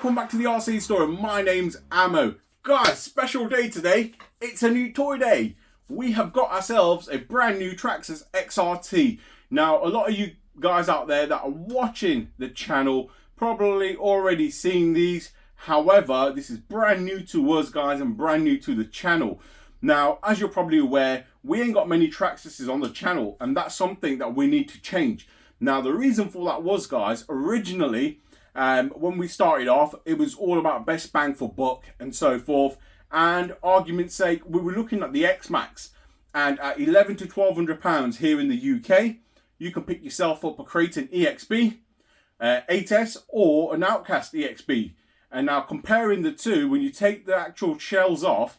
welcome back to the RC store. My name's Ammo. Guys, special day today. It's a new toy day. We have got ourselves a brand new Traxxas XRT. Now, a lot of you guys out there that are watching the channel probably already seen these. However, this is brand new to us guys and brand new to the channel. Now, as you're probably aware, we ain't got many Traxxases on the channel, and that's something that we need to change. Now, the reason for that was, guys, originally, when we started off, it was all about best bang for buck and so forth. And argument's sake, we were looking at the X-Maxx, and at £1,100 to £1,200 here in the UK, you can pick yourself up a Creighton EXB, 8S, or an Outcast EXB. And now comparing the two, when you take the actual shells off,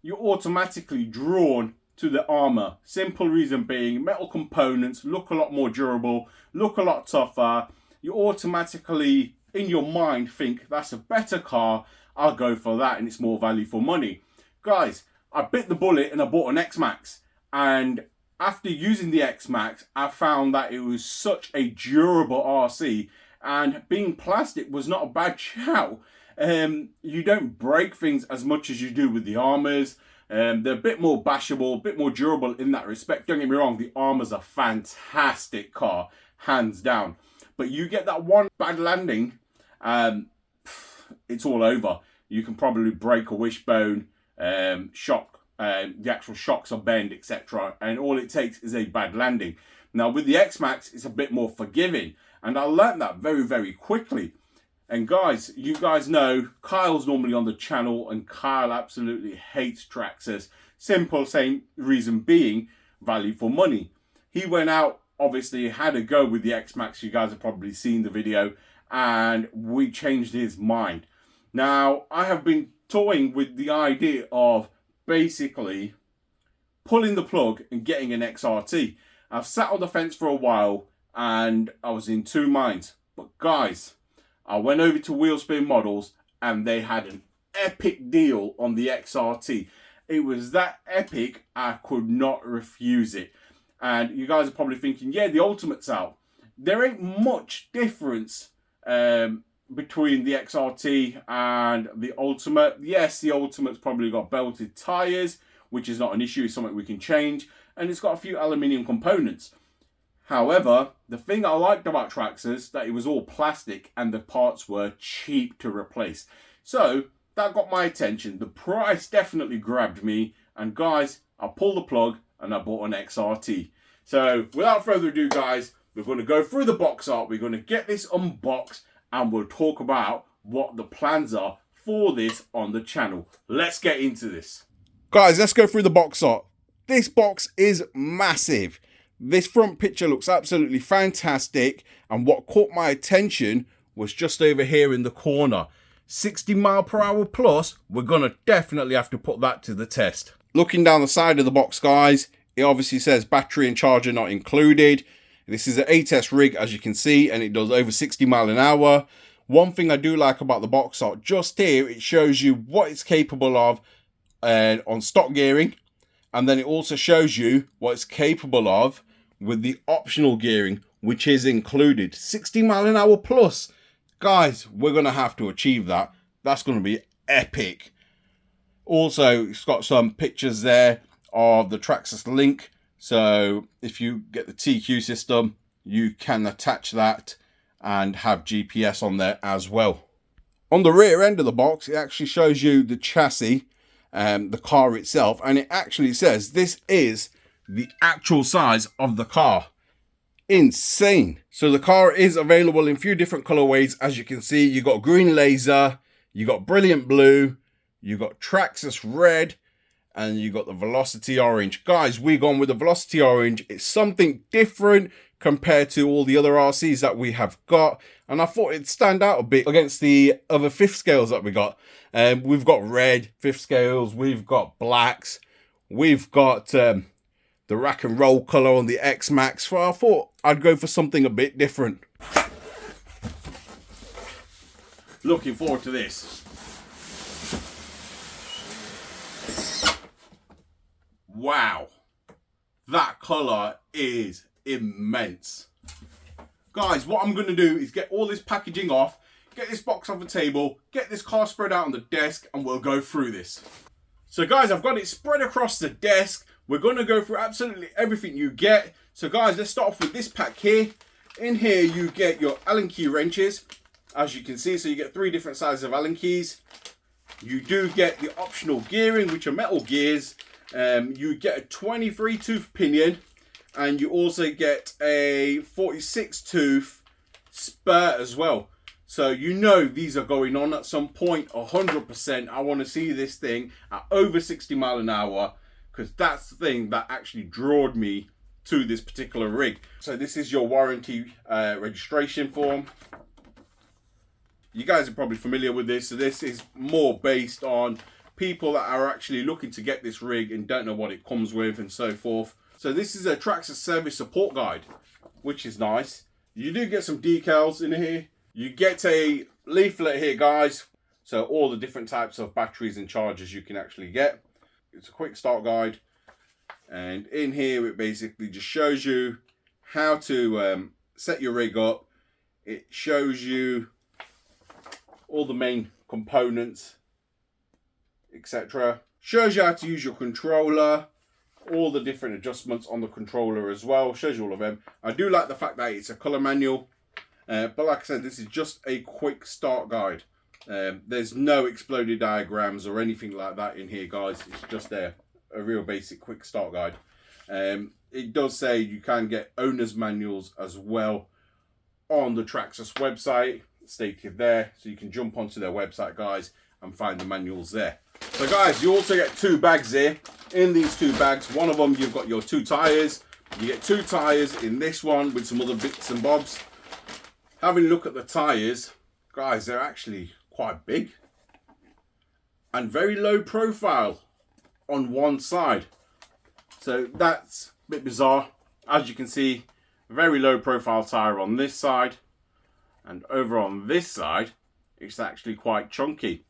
you're automatically drawn to the armor. Simple reason being, metal components look a lot more durable, look a lot tougher. You automatically, in your mind, think that's a better car. I'll go for that, and it's more value for money. Guys, I bit the bullet and I bought an X-Maxx. And after using the X-Maxx, I found that it was such a durable RC. And being plastic was not a bad shout. You don't break things as much as you do with the armors. They're a bit more bashable, a bit more durable in that respect. Don't get me wrong, the armor's a fantastic car, hands down. But you get that one bad landing, it's all over. You can probably break a wishbone, shock, the actual shocks are bent, etc. And all it takes is a bad landing. Now with the X-Maxx, it's a bit more forgiving. And I learned that very, very quickly. And guys, you guys know Kyle's normally on the channel, and Kyle absolutely hates Traxxas. Simple, same reason being value for money. He went out, obviously had a go with the X-Maxx. You guys have probably seen the video, and we changed his mind. Now, I have been toying with the idea of basically pulling the plug and getting an XRT. I've sat on the fence for a while, and I was in two minds. But guys, I went over to Wheelspin Models, and they had an epic deal on the XRT. It was that epic, I could not refuse it. And you guys are probably thinking, yeah, the Ultimate's out. There ain't much difference between the XRT and the Ultimate. Yes, the Ultimate's probably got belted tyres, which is not an issue, it's something we can change. And it's got a few aluminium components. However, the thing I liked about Traxxas, that it was all plastic and the parts were cheap to replace. So that got my attention. The price definitely grabbed me. And guys, I pulled the plug and I bought an XRT. So without further ado, guys, we're going to go through the box art. We're going to get this unboxed and we'll talk about what the plans are for this on the channel. Let's get into this. Guys, let's go through the box art. This box is massive. This front picture looks absolutely fantastic, and what caught my attention was just over here in the corner. 60 mph plus, we're gonna definitely have to put that to the test. Looking down the side of the box, guys, it obviously says battery and charger not included. This is an 8S rig, as you can see, and it does over 60 mph. One thing I do like about the box art, just here, it shows you what it's capable of on stock gearing. And then it also shows you what it's capable of with the optional gearing, which is included. 60 mph plus. Guys, we're going to have to achieve that. That's going to be epic. Also, it's got some pictures there of the Traxxas Link. So if you get the TQ system, you can attach that and have GPS on there as well. On the rear end of the box, it actually shows you the chassis, the car itself, and it actually says this is the actual size of the car. Insane. So the car is available in a few different colorways. As you can see, you got green laser, you got brilliant blue, you got Traxxas red, and you got the Velocity orange. Guys, we've gone with the Velocity orange. It's something different compared to all the other RCs that we have got, and I thought it'd stand out a bit against the other fifth scales that we got. We've got red fifth scales, we've got blacks, we've got the rack and roll color on the X-Maxx. So I thought I'd go for something a bit different. Looking forward to this. Wow, that color is immense. Guys, what I'm going to do is get all this packaging off, get this box off the table, get this car spread out on the desk, and we'll go through this. So guys, I've got it spread across the desk. We're going to go through absolutely everything you get. So guys, let's start off with this pack here. In here you get your Allen key wrenches, as you can see. So you get 3 different sizes of Allen keys. You do get the optional gearing, which are metal gears. You get a 23 tooth pinion, and you also get a 46 tooth spur as well. So you know these are going on at some point 100%. I want to see this thing at over 60 miles an hour, because that's the thing that actually drawed me to this particular rig. So this is your warranty registration form. You guys are probably familiar with this. So this is more based on people that are actually looking to get this rig and don't know what it comes with and so forth. So this is a Traxxas service support guide, which is nice. You do get some decals in here. You get a leaflet here, guys. So all the different types of batteries and chargers you can actually get. It's a quick start guide. And in here, it basically just shows you how to set your rig up. It shows you all the main components, etc. Shows you how to use your controller, all the different adjustments on the controller as well. Shows you all of them. I do like the fact that it's a color manual. But like I said, this is just a quick start guide. There's no exploded diagrams or anything like that in here, guys. It's just a real basic quick start guide. It does say you can get owner's manuals as well on the Traxxas website, stated there. So you can jump onto their website, guys, and find the manuals there. So guys, you also get 2 bags here. In these 2 bags, one of them you've got your 2 tires. You get 2 tires in this one with some other bits and bobs. Having a look at the tires, guys, they're actually quite big and very low profile on one side. So that's a bit bizarre. As you can see, very low profile tire on this side, and over on this side, it's actually quite chunky.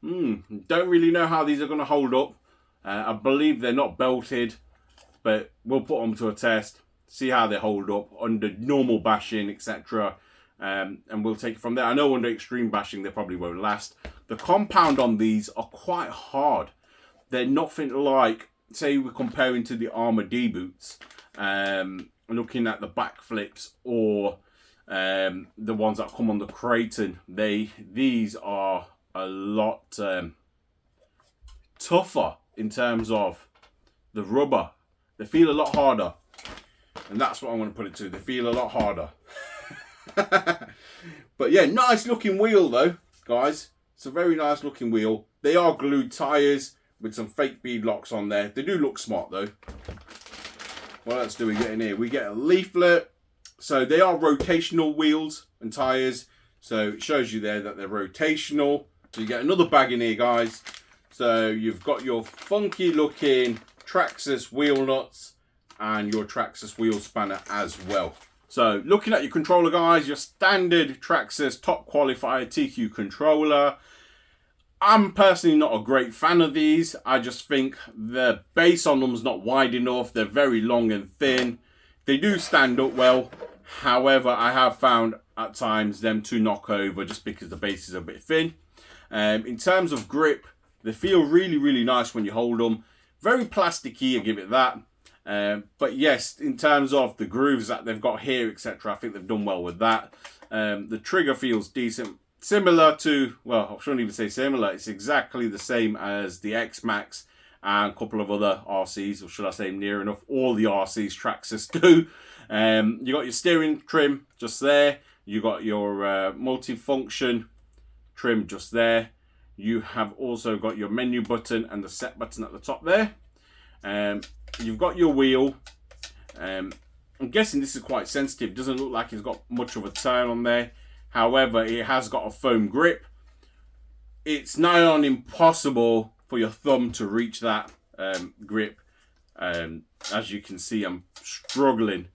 Don't really know how these are going to hold up. I believe they're not belted, but we'll put them to a test. See how they hold up under normal bashing, etc. And we'll take it from there. I know under extreme bashing they probably won't last. The compound on these are quite hard. They're nothing like, say we're comparing to the Armour D boots, looking at the back flips, or the ones that come on the Creighton. These are a lot tougher in terms of the rubber. They feel a lot harder. And that's what I'm going to put it to. They feel a lot harder. But yeah, nice looking wheel though, guys. It's a very nice looking wheel. They are glued tyres with some fake bead locks on there. They do look smart though. What else do we get in here? We get a leaflet. So they are rotational wheels and tyres. So it shows you there that they're rotational. So you get another bag in here, guys. So you've got your funky looking Traxxas wheel nuts and your Traxxas wheel spanner as well. So looking at your controller, guys, your standard Traxxas top qualified TQ controller. I'm personally not a great fan of these. I just think the base on them is not wide enough. They're very long and thin. They do stand up well. However, I have found at times them to knock over just because the base is a bit thin. In terms of grip, they feel really, really nice when you hold them. Very plasticky, I give it that. But yes, in terms of the grooves that they've got here, etc., I think they've done well with that. The trigger feels decent. Similar to, well, I shouldn't even say similar. It's exactly the same as the X-Maxx and a couple of other RCs, or should I say near enough all the RCs Traxxas do. You got your steering trim just there. You got your multifunction trim just there. You have also got your menu button and the set button at the top there. You've got your wheel. I'm guessing this is quite sensitive. Doesn't look like it's got much of a turn on there. However, it has got a foam grip. It's nigh on impossible for your thumb to reach that grip. As you can see, I'm struggling.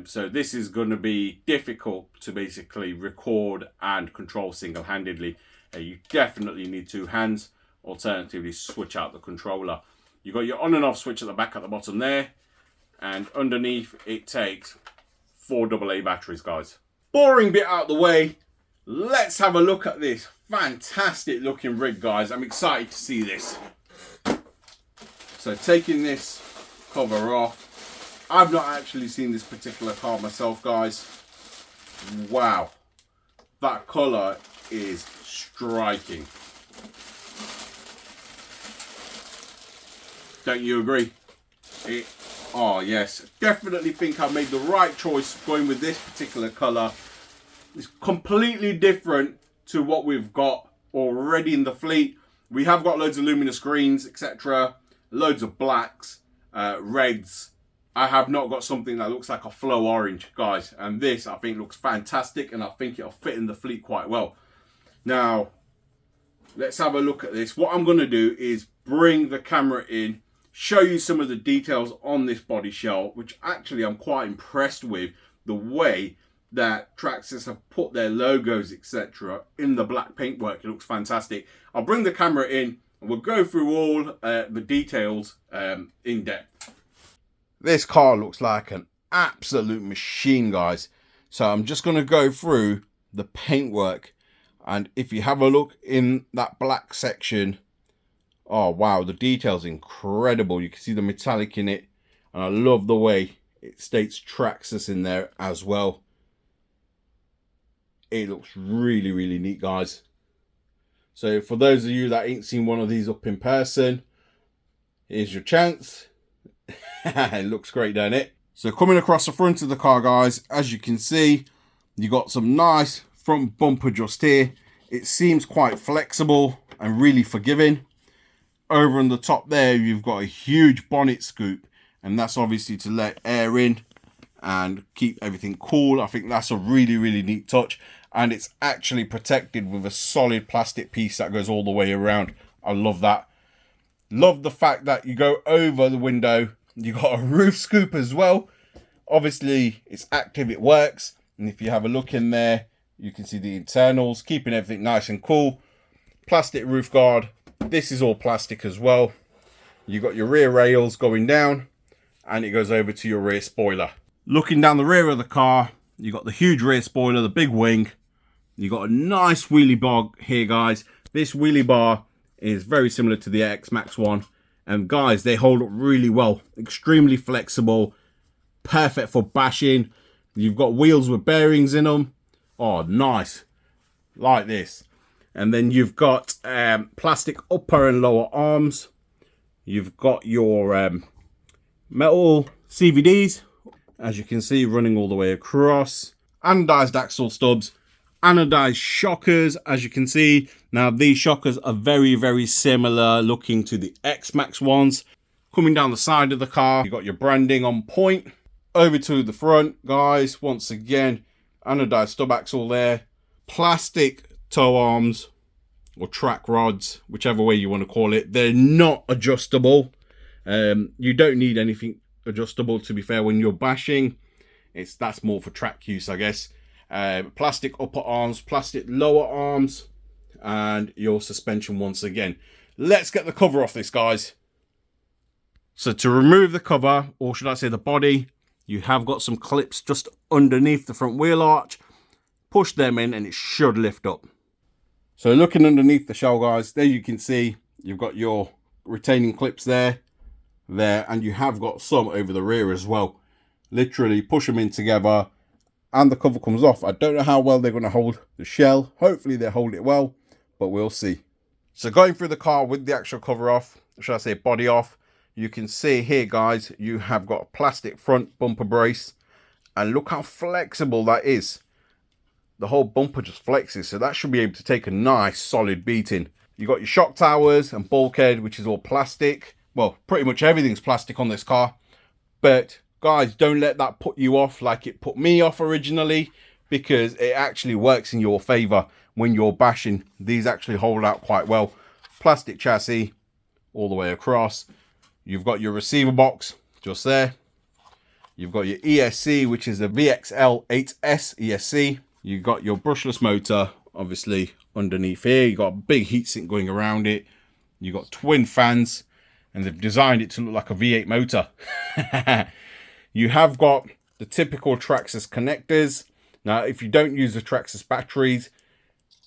So this is going to be difficult to basically record and control single-handedly. You definitely need 2 hands. Alternatively, switch out the controller. You've got your on and off switch at the back at the bottom there. And underneath, it takes 4 AA batteries, guys. Boring bit out of the way. let's have a look at this fantastic looking rig, guys. I'm excited to see this. So taking this cover off, I've not actually seen this particular car myself, guys. Wow, that colour is striking. Don't you agree? Oh yes, definitely think I made the right choice going with this particular colour. It's completely different to what we've got already in the fleet. We have got loads of luminous greens, etc. Loads of blacks, reds. I have not got something that looks like a flow orange, guys. And this, I think, looks fantastic, and I think it'll fit in the fleet quite well. Now, let's have a look at this. What I'm going to do is bring the camera in, show you some of the details on this body shell, which actually I'm quite impressed with the way that Traxxas have put their logos, etc. in the black paintwork. It looks fantastic. I'll bring the camera in and we'll go through all the details in depth. This car looks like an absolute machine, guys. So I'm just going to go through the paintwork, and if you have a look in that black section, oh wow, the detail's incredible. You can see the metallic in it, and I love the way it states Traxxas in there as well. It looks really, really neat, guys. So for those of you that ain't seen one of these up in person, here's your chance. It looks great, don't it? So coming across the front of the car, guys, as you can see, you got some nice front bumper just here. It seems quite flexible and really forgiving. Over on the top there, you've got a huge bonnet scoop, and that's obviously to let air in and keep everything cool. I think that's a really, really neat touch, and it's actually protected with a solid plastic piece that goes all the way around. I love that. Love the fact that you go over the window, you got a roof scoop as well. Obviously it's active, it works, and if you have a look in there, you can see the internals, keeping everything nice and cool. Plastic roof guard. This is all plastic as well. You got your rear rails going down, and it goes over to your rear spoiler. Looking down the rear of the car, you got the huge rear spoiler, the big wing. You got a nice wheelie bar here, guys. This wheelie bar is very similar to the X-Maxx one, and guys, they hold up really well. Extremely flexible, perfect for bashing. You've got wheels with bearings in them. Oh, nice, like this. And then you've got plastic upper and lower arms. You've got your metal CVDs, as you can see, running all the way across. Anodized axle stubs, anodized shockers, as you can see. Now, these shockers are very, very similar looking to the X-Maxx ones. Coming down the side of the car, you've got your branding on point. Over to the front, guys, once again, anodized stub axle there. Plastic toe arms or track rods, whichever way you want to call it. They're not adjustable. You don't need anything adjustable, to be fair, when you're bashing. That's more for track use, I guess. Plastic upper arms, plastic lower arms, and your suspension once again. Let's get the cover off this, guys. So to remove the cover, or should I say the body, you have got some clips just underneath the front wheel arch. Push them in and it should lift up. So looking underneath the shell, guys, there you can see you've got your retaining clips there, and you have got some over the rear as well. Literally push them in together and the cover comes off. I don't know how well they're going to hold the shell. Hopefully they hold it well, but we'll see. So going through the car with the actual cover off, should I say body off, you can see here, guys, you have got a plastic front bumper brace, and look how flexible that is. The whole bumper just flexes, so that should be able to take a nice solid beating. You got your shock towers and bulkhead, which is all plastic. Well, pretty much everything's plastic on this car, but guys, don't let that put you off like it put me off originally, because it actually works in your favor when you're bashing. These actually hold out quite well. Plastic chassis all the way across. You've got your receiver box just there. You've got your ESC, which is a VXL8S ESC. You've got your brushless motor, obviously, underneath here. You've got a big heatsink going around it. You've got twin fans, and they've designed it to look like a V8 motor. You have got the typical Traxxas connectors. Now, if you don't use the Traxxas batteries,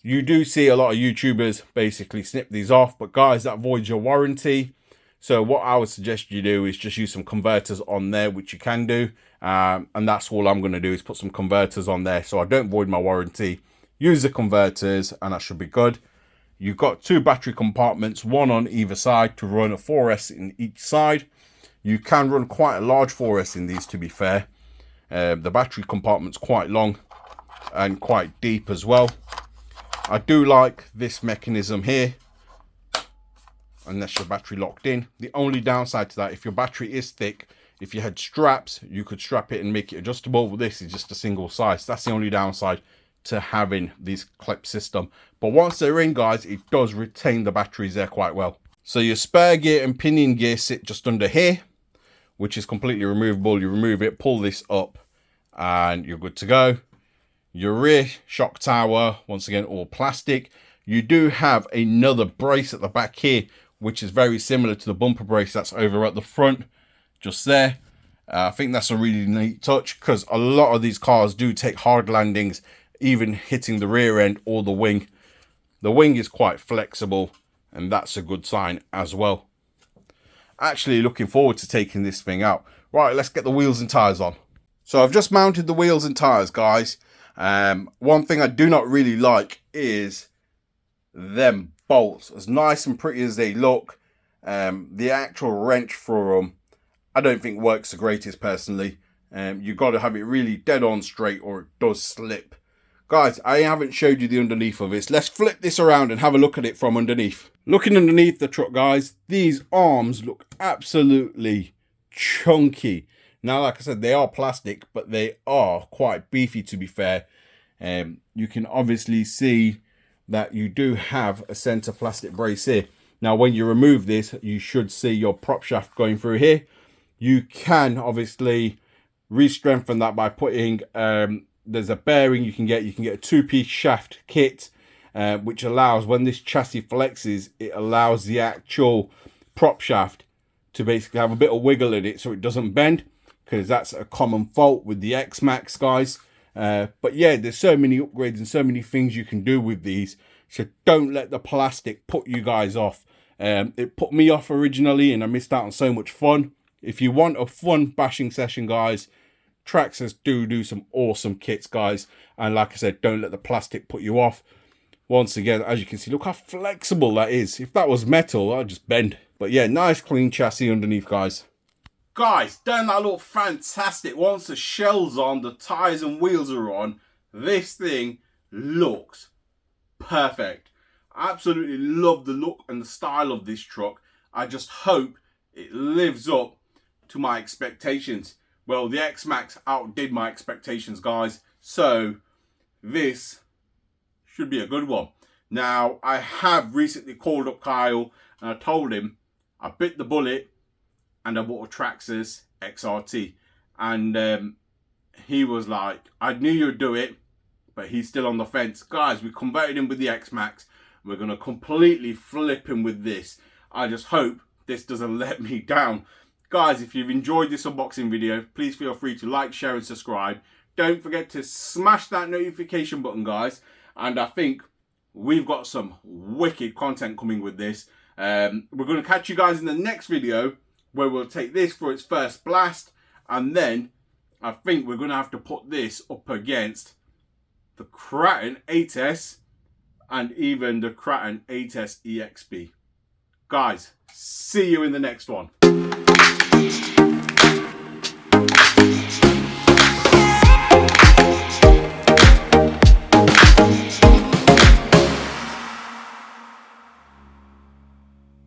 You do see a lot of YouTubers basically snip these off, but guys, that voids your warranty. So what I would suggest you do is just use some converters on there, which you can do. And that's all I'm going to do is put some converters on there so I don't void my warranty. Use the converters and that should be good. You've got 2 battery compartments, one on either side to run a 4S in each side. You can run quite a large 4S in these, to be fair. The battery compartment's quite long and quite deep as well. I do like this mechanism here, unless your battery locked in. The only downside to that, if your battery is thick, if you had straps, you could strap it and make it adjustable. Well, this is just a single size. That's the only downside to having this clip system. But once they're in, guys, it does retain the batteries there quite well. So your spare gear and pinion gear sit just under here, which is completely removable. You remove it, pull this up, and you're good to go. Your rear shock tower, once again, all plastic. You do have another brace at the back here, which is very similar to the bumper brace that's over at the front, just there. I think that's a really neat touch, because a lot of these cars do take hard landings, even hitting the rear end or the wing. The wing is quite flexible, and that's a good sign as well. Actually looking forward to taking this thing out. Right, let's get the wheels and tires on. So I've just mounted the wheels and tires, guys. One thing I do not really like is them bolts. As nice and pretty as they look, the actual wrench for them I don't think works the greatest personally. You've got to have it really dead on straight or it does slip. Guys, I haven't showed you the underneath of this. Let's flip this around and have a look at it from underneath. Looking underneath the truck, guys, these arms look absolutely chunky. Now, like I said, they are plastic, but they are quite beefy, to be fair. You can obviously see that you do have a center plastic brace here. Now, when you remove this, you should see your prop shaft going through here. You can obviously re-strengthen that by putting, there's a bearing you can get a 2-piece shaft kit, which allows, when this chassis flexes, it allows the actual prop shaft to basically have a bit of wiggle in it so it doesn't bend, because that's a common fault with the X-Maxx, guys. But yeah, there's so many upgrades and so many things you can do with these, so don't let the plastic put you guys off. It put me off originally and I missed out on so much fun. If you want a fun bashing session, guys, Traxxas do some awesome kits, guys. And like I said, don't let the plastic put you off. Once again, as you can see, look how flexible that is. If that was metal, I'd just bend. But yeah, nice clean chassis underneath, guys. Guys, don't that look fantastic? Once the shell's on, the tires and wheels are on, this thing looks perfect. I absolutely love the look and the style of this truck. I just hope it lives up to my expectations. Well, the X-Maxx outdid my expectations, guys. So this should be a good one. Now, I have recently called up Kyle and I told him I bit the bullet and I bought a Traxxas XRT. And he was like, I knew you'd do it, but he's still on the fence. Guys, we converted him with the X-Maxx. We're going to completely flip him with this. I just hope this doesn't let me down. Guys, if you've enjoyed this unboxing video, please feel free to like, share and subscribe. Don't forget to smash that notification button, guys. And I think we've got some wicked content coming with this. We're going to catch you guys in the next video where we'll take this for its first blast. And then I think we're going to have to put this up against the Kraton 8S and even the Kraton 8S EXP. Guys, see you in the next one.